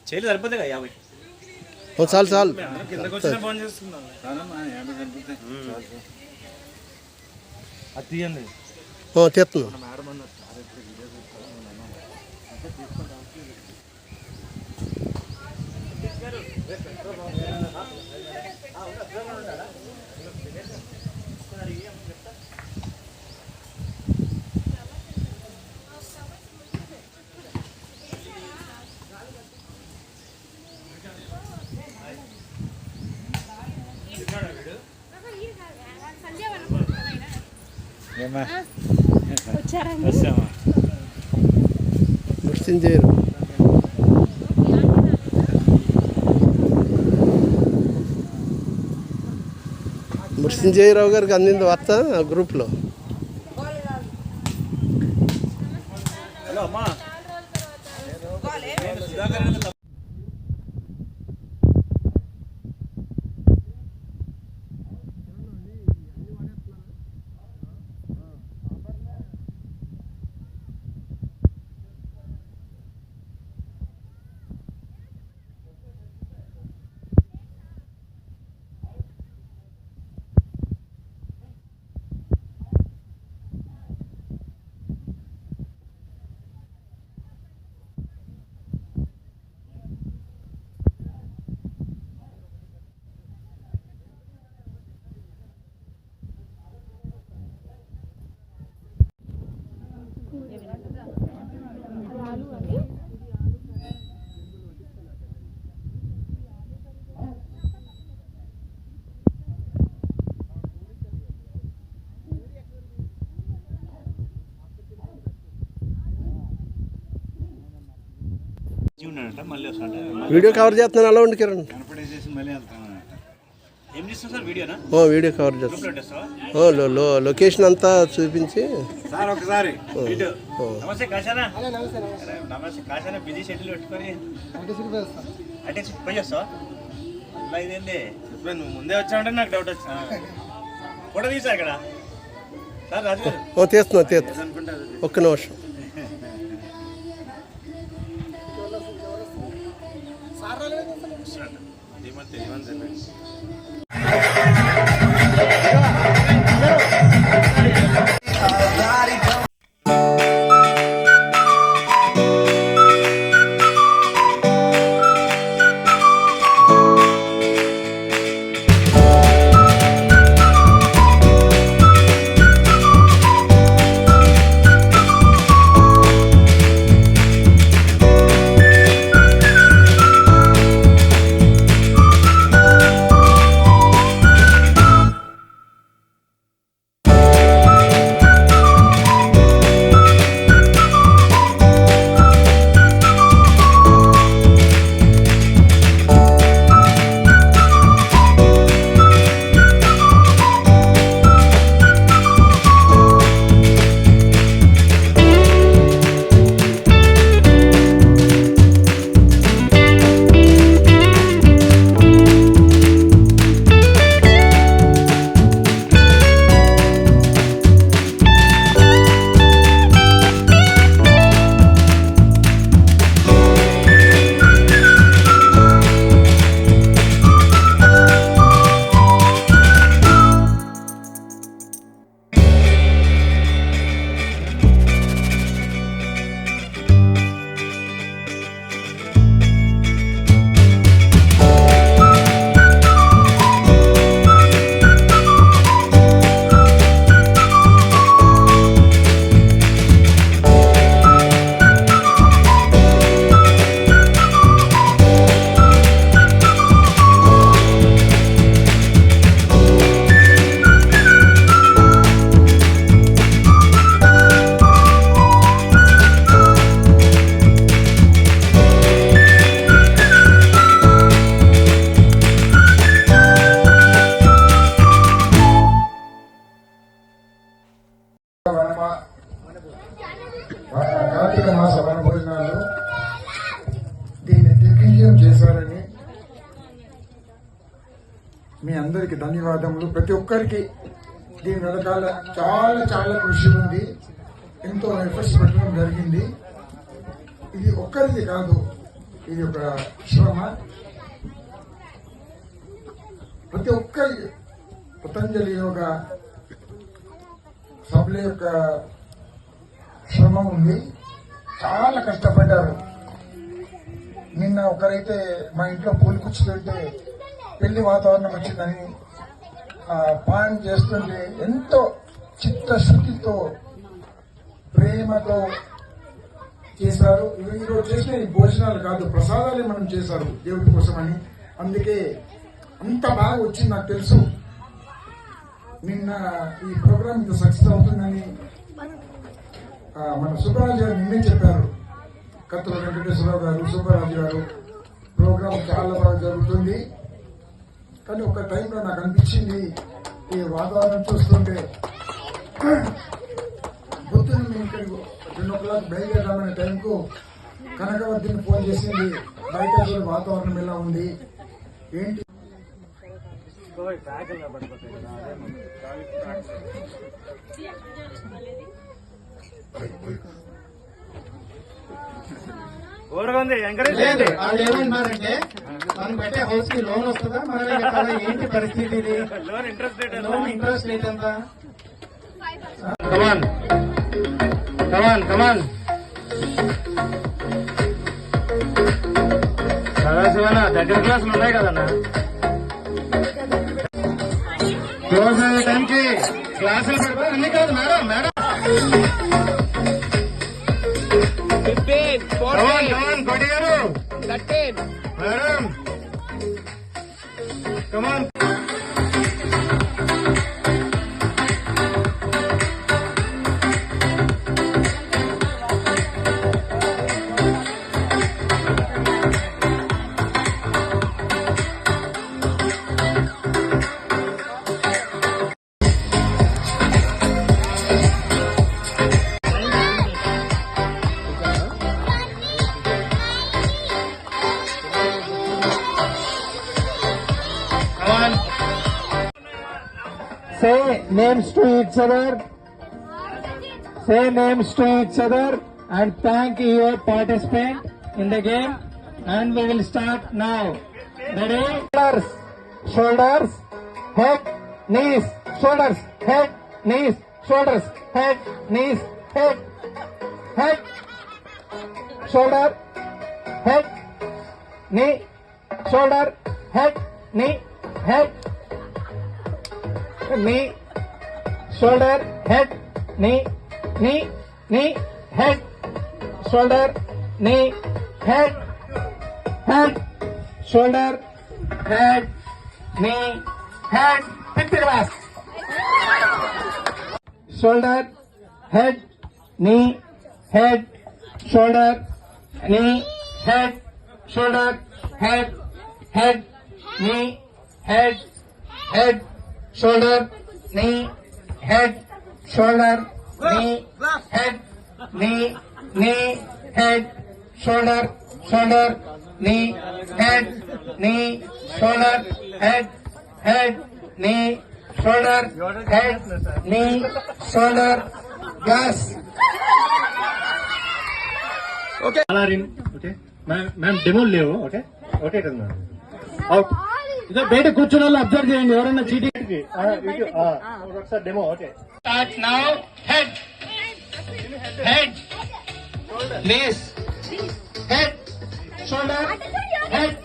చేయలేదు సరిపోతే 50 చాలు చాలు తీస్తున్నాం. మృత్యుంజయరావు మృత్యుంజయరావు గారికి అందింది వార్త గ్రూప్లో. వీడియో కవర్ చేస్తున్నాను. అలా ఉండి కిరణ్ వీడియో కవర్ చేస్తాను. లొకేషన్ అంతా చూపించి ముందే వచ్చామంటే నాకు డౌట్ వచ్చింది. ఫోటో తీసా ఇక్కడ తీస్తున్నా. ఒక్క నిమిషం. కార్తీక మాస వన భోజనాలు దీన్ని దిగ్విజయం చేశారని మీ అందరికి ధన్యవాదములు. ప్రతి ఒక్కరికి దీని వెనకాల చాలా చాలా కృషి ఉంది, ఎంతో ఎఫర్ట్స్ పెట్టడం జరిగింది. ఇది ఒక్కరిది కాదు, ఇది ఒక శ్రమ. ప్రతి ఒక్కరి పతంజలి యోగ సభల యొక్క శ్రమ ఉంది. చాలా కష్టపడ్డారు. నిన్న ఒకరైతే మా ఇంట్లో పూలు కూర్చుంటే పెళ్లి వాతావరణం వచ్చిందని పాన్ చేస్తుంటే ఎంతో చిత్తశుద్ధితో ప్రేమతో చేశారు. ఈరోజు చేసిన ఈ భోజనాలు కాదు, ప్రసాదాలే మనం చేశారు దేవుడి కోసమని. అందుకే అంత బాగా వచ్చింది. నాకు తెలుసు నిన్న ఈ ప్రోగ్రామ్ ఇంత సక్సెస్ అవుతుందని మన సుబ్బరాజు గారు నిన్నే చెప్పారు. కత్తుల వెంకటేశ్వరరావు గారు, సుబ్బరాజు గారు ప్రోగ్రామ్ చాలా బాగా జరుగుతుంది. కానీ ఒక టైంలో నాకు అనిపించింది ఈ వాతావరణం చూస్తుంటే పొద్దున్న మేము ఇక్కడికి 2:00 బయలుదేరామనే టైంకు కనకవర్తిని ఫోన్ చేసింది. బయట వాతావరణం ఎలా ఉంది ఏంటి. వాళ్ళు ఏమంటున్నారంటే మనం పెట్టే హౌస్ కి లోన్ వస్తుందా, మనమే కట్టాలా, ఏంటి పరిస్థితి ఇది? లోన్ ఇంట్రెస్ట్ రేట్ ఎంత? కమాన్ కమాన్ కమాన్ శివనా, దగ్గర క్లాసులు ఉన్నాయి కదన్నా. క్లోజ్ అయ్యే టైంకి క్లాసులు పెడతారు. అన్ని కాదు మేడం, మేడం కోటి గారు madam come on. Say names to each other. Say names to each other and thank your participant in the game. And we will start now. Ready? Shoulders, shoulders, head, knees, shoulders, head, knees, shoulders, head, knees, head, head, shoulder, head, knee, shoulder, head, knee, head. Knee, shoulder, head, knee, knee, knee, head, shoulder, knee, head, head, shoulder, head, knee, head. Pick the glass. Shoulder, head, knee, head, shoulder, knee, head, shoulder, head, head, knee, head, head. Shoulder, knee, head, shoulder, knee, head, knee, knee, head, shoulder, shoulder, knee, head, knee, shoulder, head, head, knee, shoulder, head, knee, shoulder, glass. Okay. Okay. Ma'am, demo లేవు. Okay. Okay కదా madam. Out. ఇదే బయట కూర్చున్న వాళ్ళు observe చేయండి. ఎవరైనా cheating ఒకసారి demo. Okay start now. Head, head, knees, head, shoulder, head.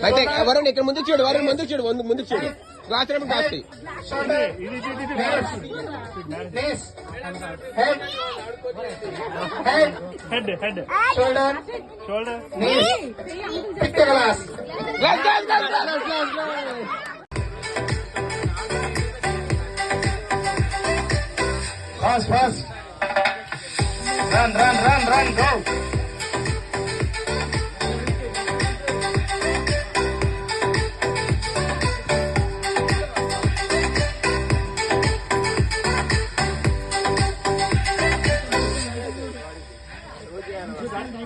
అయితే ఎవరైనా ఇక్కడ ముందుకు చూడు, వారిని ముందుకు చూడు, ముందుకు చూడు. రాత్రి కాస్తాయి. Shoulder, knees, head, head, head head shoulder, shoulder knees. Pick the glass. Fast, fast. Run, run, run, run, go.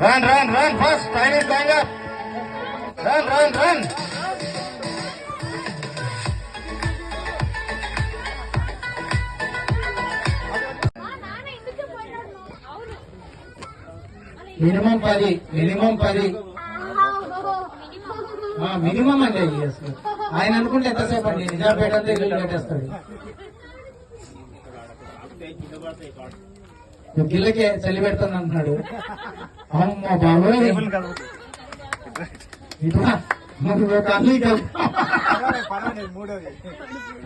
Run, run, run, fast. Time is going up. Run, run, run. Minimum 10. Minimum అండి అయ్యి అసలు. ఆయన అనుకుంటే ఎంతసేపు అండి నిజాంపేట అంతా ఇల్లు కట్టేస్తాడు. గిల్లకే చలి పెడుతుంది అంటున్నాడు. అమ్మ బాబోయ్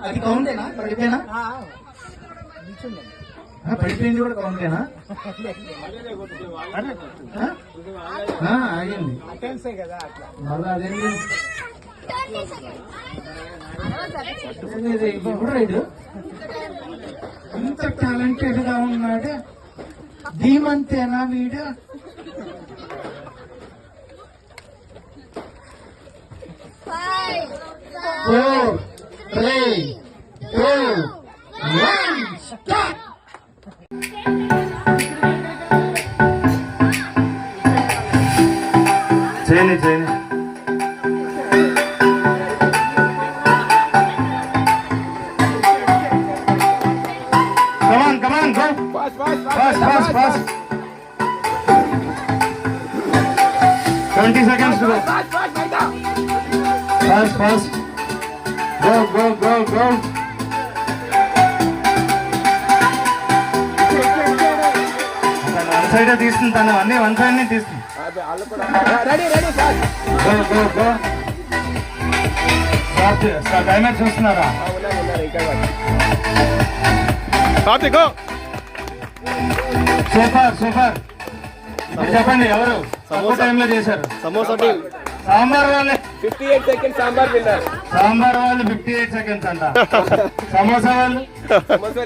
అది కౌంటేనా? పడిపోయినా పడిపోయింది కూడా కౌంటేనా? ఆగింది మళ్ళా అదేంటి రైడు ఇంత టాలెంటెడ్ గా ఉన్నాడు. ధీమంతేనా వీడు? Four, three, two, one, stop! చేయని Come on, go. Fast. 20 seconds to go. Fast. Go. One side తీసుకుంటాను, అన్ని వన్ సైడ్ తీసుకుంటాను. టైమర్ చూస్తున్నారా? సూపర్. చెప్పండి ఎవరు తక్కువ టైంలో చేశారు? సమోసా టీమ్ సాంబార్ వాళ్ళే 58 సెకండ్స్ సాంబార్ విన్నర్. సాంబార్ వాళ్ళు 58 సెకండ్స్ అంట. సమోసా వాళ్ళు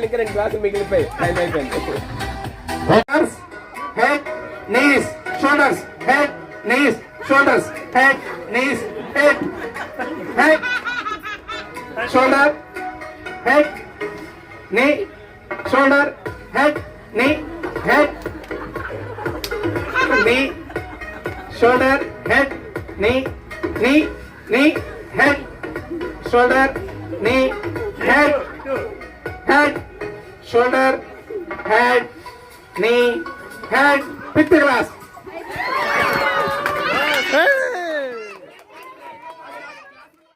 ఇంకా 2 గ్లాసులు మిగిలిపోయి టైం అయిపోయింది. Head, knees, shoulders, head, knees, shoulders, head, knees, head, shoulder, head, knee, shoulder, head, knee, head, knee, shoulder, head, knee, head, shoulder, knee, head, shoulder, head, knee, head. Pick the glass.